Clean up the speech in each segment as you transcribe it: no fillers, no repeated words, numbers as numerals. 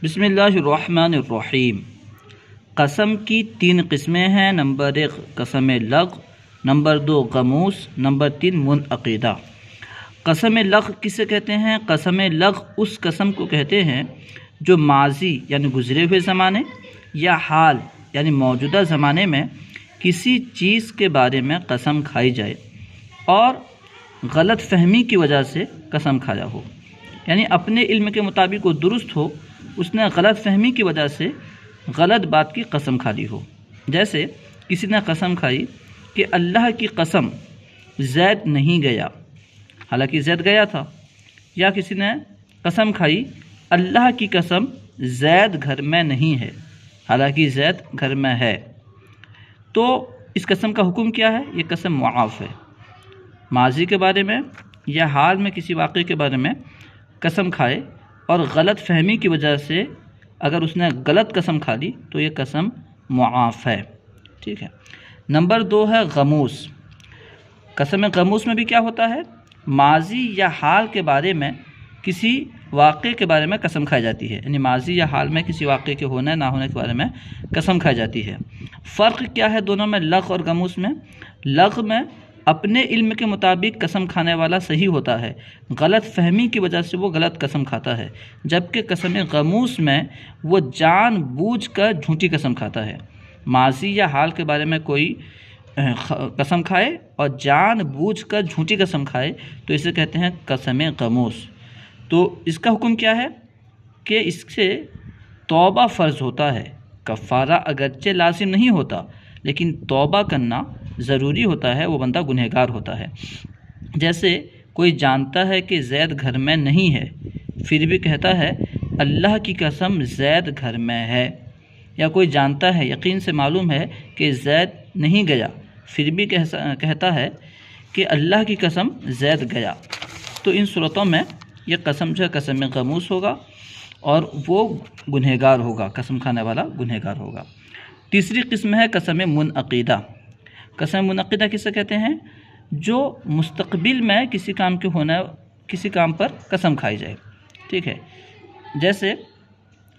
بسم اللہ الرحمن الرحیم۔ قسم کی 3 قسمیں ہیں۔ نمبر 1 قسم لغو، نمبر 2 غموس، نمبر 3 منعقدہ۔ قسم لغو کسے کہتے ہیں؟ قسم لغو اس قسم کو کہتے ہیں جو ماضی یعنی گزرے ہوئے زمانے یا حال یعنی موجودہ زمانے میں کسی چیز کے بارے میں قسم کھائی جائے اور غلط فہمی کی وجہ سے قسم کھایا ہو، یعنی اپنے علم کے مطابق وہ درست ہو، اس نے غلط فہمی کی وجہ سے غلط بات کی قسم کھا لی ہو۔ جیسے کسی نے قسم کھائی کہ اللہ کی قسم زید نہیں گیا، حالانکہ زید گیا تھا، یا کسی نے قسم کھائی اللہ کی قسم زید گھر میں نہیں ہے، حالانکہ زید گھر میں ہے۔ تو اس قسم کا حکم کیا ہے؟ یہ قسم معاف ہے۔ ماضی کے بارے میں یا حال میں کسی واقعے کے بارے میں قسم کھائے اور غلط فہمی کی وجہ سے اگر اس نے غلط قسم کھا لی تو یہ قسم معاف ہے، ٹھیک ہے۔ نمبر 2 ہے غموس۔ قسم غموس میں بھی کیا ہوتا ہے؟ ماضی یا حال کے بارے میں کسی واقعے کے بارے میں قسم کھائی جاتی ہے، یعنی ماضی یا حال میں کسی واقعے کے ہونے نہ ہونے کے بارے میں قسم کھائی جاتی ہے۔ فرق کیا ہے دونوں میں، لغو اور غموس میں؟ لغو میں اپنے علم کے مطابق قسم کھانے والا صحیح ہوتا ہے، غلط فہمی کی وجہ سے وہ غلط قسم کھاتا ہے، جبکہ قسم غموس میں وہ جان بوجھ کر جھوٹی قسم کھاتا ہے۔ ماضی یا حال کے بارے میں کوئی قسم کھائے اور جان بوجھ کر جھوٹی قسم کھائے تو اسے کہتے ہیں قسم غموس۔ تو اس کا حکم کیا ہے کہ اس سے توبہ فرض ہوتا ہے، کفارہ اگرچہ لازم نہیں ہوتا لیکن توبہ کرنا ضروری ہوتا ہے، وہ بندہ گنہگار ہوتا ہے۔ جیسے کوئی جانتا ہے کہ زید گھر میں نہیں ہے پھر بھی کہتا ہے اللہ کی قسم زید گھر میں ہے، یا کوئی جانتا ہے، یقین سے معلوم ہے کہ زید نہیں گیا پھر بھی کہتا ہے کہ اللہ کی قسم زید گیا، تو ان صورتوں میں یہ قسم جو ہے قسم غموس ہوگا اور وہ گنہگار ہوگا، قسم کھانے والا گنہگار ہوگا۔ تیسری قسم ہے قسم منعقدہ۔ قسم منعقدہ کسے کہتے ہیں؟ جو مستقبل میں کسی کام پر قسم کھائی جائے، ٹھیک ہے۔ جیسے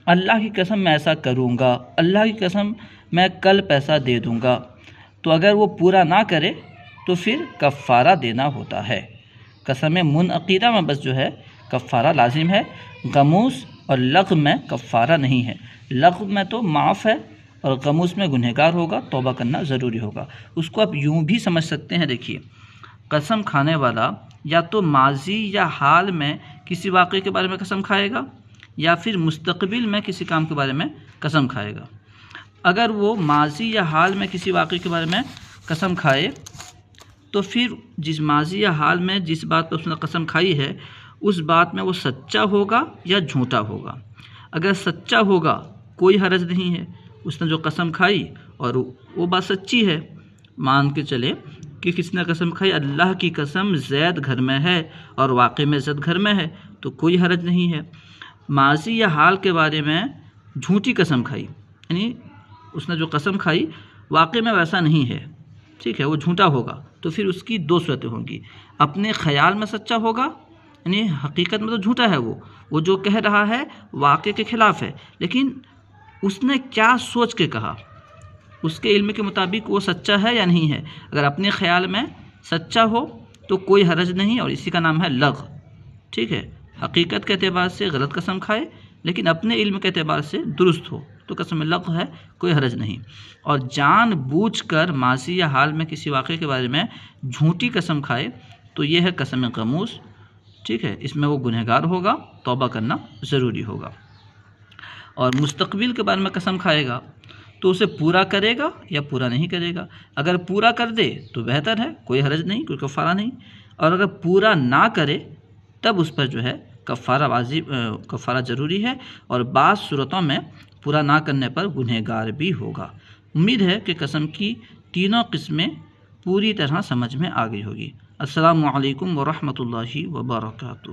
اللہ کی قسم میں ایسا کروں گا، اللہ کی قسم میں کل پیسہ دے دوں گا، تو اگر وہ پورا نہ کرے تو پھر کفارہ دینا ہوتا ہے۔ قسم منعقدہ میں بس جو ہے کفارہ لازم ہے، غموس اور لغو میں کفارہ نہیں ہے۔ لغو میں تو معاف ہے اور غموس میں گنہگار ہوگا، توبہ کرنا ضروری ہوگا۔ اس کو آپ یوں بھی سمجھ سکتے ہیں، دیکھیے قسم کھانے والا یا تو ماضی یا حال میں کسی واقعے کے بارے میں قسم کھائے گا یا پھر مستقبل میں کسی کام کے بارے میں قسم کھائے گا۔ اگر وہ ماضی یا حال میں کسی واقعے کے بارے میں قسم کھائے تو پھر جس ماضی یا حال میں جس بات پر اس نے قسم کھائی ہے اس بات میں وہ سچا ہوگا یا جھوٹا ہوگا۔ اگر سچا ہوگا کوئی حرج نہیں ہے، اس نے جو قسم کھائی اور وہ بات سچی ہے، مان کے چلے کہ کس نے قسم کھائی اللہ کی قسم زید گھر میں ہے اور واقعے میں زید گھر میں ہے، تو کوئی حرج نہیں ہے۔ ماضی یا حال کے بارے میں جھوٹی قسم کھائی، یعنی اس نے جو قسم کھائی واقعے میں ویسا نہیں ہے، ٹھیک ہے، وہ جھوٹا ہوگا، تو پھر اس کی 2 صورتیں ہوں گی۔ اپنے خیال میں سچا ہوگا، یعنی حقیقت میں تو جھوٹا ہے، وہ جو کہہ رہا ہے واقعے کے خلاف ہے، لیکن اس نے کیا سوچ کے کہا، اس کے علم کے مطابق وہ سچا ہے یا نہیں ہے۔ اگر اپنے خیال میں سچا ہو تو کوئی حرج نہیں، اور اسی کا نام ہے لغو، ٹھیک ہے۔ حقیقت کے اعتبار سے غلط قسم کھائے لیکن اپنے علم کے اعتبار سے درست ہو تو قسم لغو ہے، کوئی حرج نہیں۔ اور جان بوجھ کر ماضی یا حال میں کسی واقعے کے بارے میں جھوٹی قسم کھائے تو یہ ہے قسم غموس، ٹھیک ہے، اس میں وہ گنہگار ہوگا، توبہ کرنا ضروری ہوگا۔ اور مستقبل کے بارے میں قسم کھائے گا تو اسے پورا کرے گا یا پورا نہیں کرے گا۔ اگر پورا کر دے تو بہتر ہے، کوئی حرج نہیں، کوئی کفارہ نہیں، اور اگر پورا نہ کرے تب اس پر جو ہے کفارہ ضروری ہے، اور بعض صورتوں میں پورا نہ کرنے پر گنہگار بھی ہوگا۔ امید ہے کہ قسم کی تینوں قسمیں پوری طرح سمجھ میں آ گئی ہوگی۔ السلام علیکم ورحمۃ اللہ وبرکاتہ۔